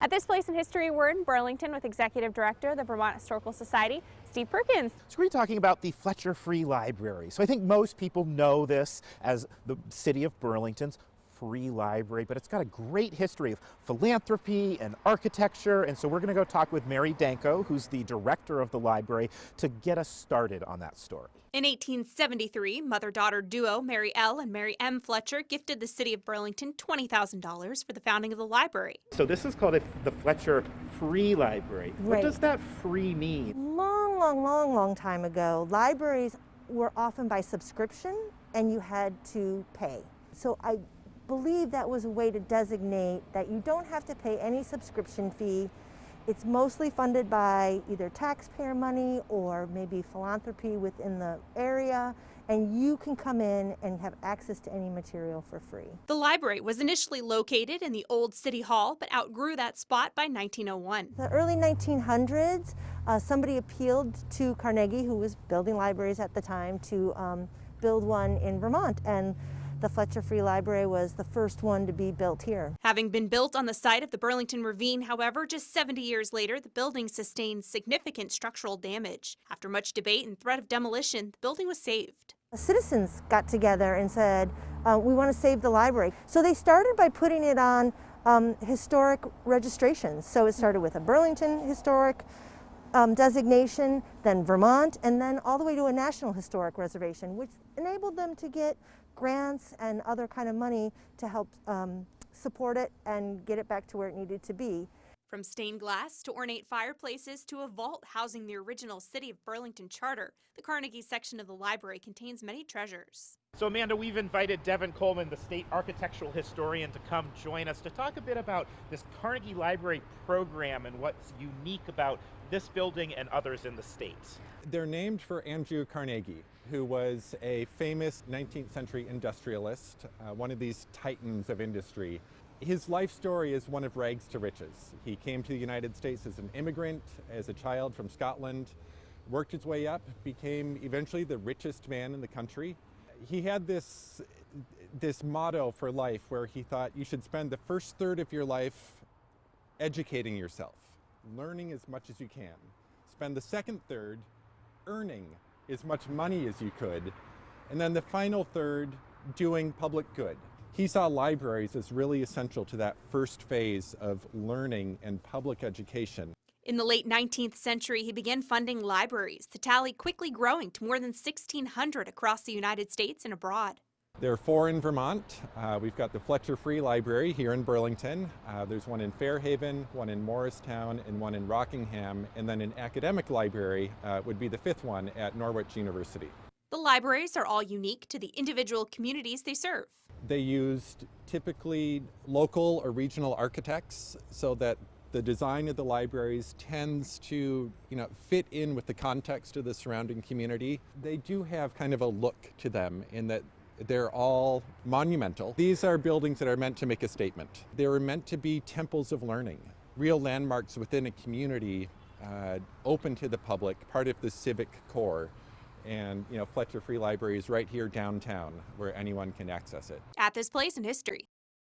At this place in history, we're in Burlington with Executive Director of the Vermont Historical Society, Steve Perkins. So we're talking about the Fletcher Free Library. So I think most people know this as the city of Burlington's free library, but it's got a great history of philanthropy and architecture. And so we're going to go talk with Mary Danko, who's the director of the library, to get us started on that story. In 1873, mother-daughter duo Mary L. and Mary M. Fletcher gifted the city of Burlington $20,000 for the founding of the library. So this is called the Fletcher Free Library. Right. What does that free mean? Long time ago, libraries were often by subscription and you had to pay. So I believe that was a way to designate that you don't have to pay any subscription fee. It's mostly funded by either taxpayer money or maybe philanthropy within the area, and you can come in and have access to any material for free. The library was initially located in the old City Hall, but outgrew that spot by 1901. The early 1900s, somebody appealed to Carnegie, who was building libraries at the time, to build one in Vermont, and the Fletcher Free Library was the first one to be built here. Having been built on the site of the Burlington Ravine, however, just 70 years later, the building sustained significant structural damage. After much debate and threat of demolition, the building was saved. Citizens got together and said, we want to save the library. So they started by putting it on historic registrations. So it started with a Burlington historic designation, then Vermont, and then all the way to a National Historic Reservation, which enabled them to get grants and other kind of money to help support it and get it back to where it needed to be. From stained glass to ornate fireplaces to a vault housing the original City of Burlington charter, the Carnegie section of the library contains many treasures. So Amanda, we've invited Devin Coleman, the state architectural historian, to come join us to talk a bit about this Carnegie Library program and what's unique about this building and others in the state. They're named for Andrew Carnegie, who was a famous 19th century industrialist, one of these titans of industry. His life story is one of rags to riches. He came to the United States as an immigrant, as a child from Scotland, worked his way up, became eventually the richest man in the country. He had this motto for life where he thought you should spend the first third of your life educating yourself, learning as much as you can. Spend the second third earning as much money as you could, and then the final third doing public good. He saw libraries as really essential to that first phase of learning and public education. In the late 19th century, he began funding libraries, the tally quickly growing to more than 1,600 across the United States and abroad. There are 4 in Vermont. We've got the Fletcher Free Library here in Burlington. There's one in Fairhaven, one in Morristown, and one in Rockingham, and then an academic library would be the 5th one at Norwich University. The libraries are all unique to the individual communities they serve. They used typically local or regional architects so that the design of the libraries tends to, fit in with the context of the surrounding community. They do have kind of a look to them in that they're all monumental. These are buildings that are meant to make a statement. They were meant to be temples of learning, real landmarks within a community, open to the public, part of the civic core. And Fletcher Free Library is right here downtown where anyone can access it. At this place in history.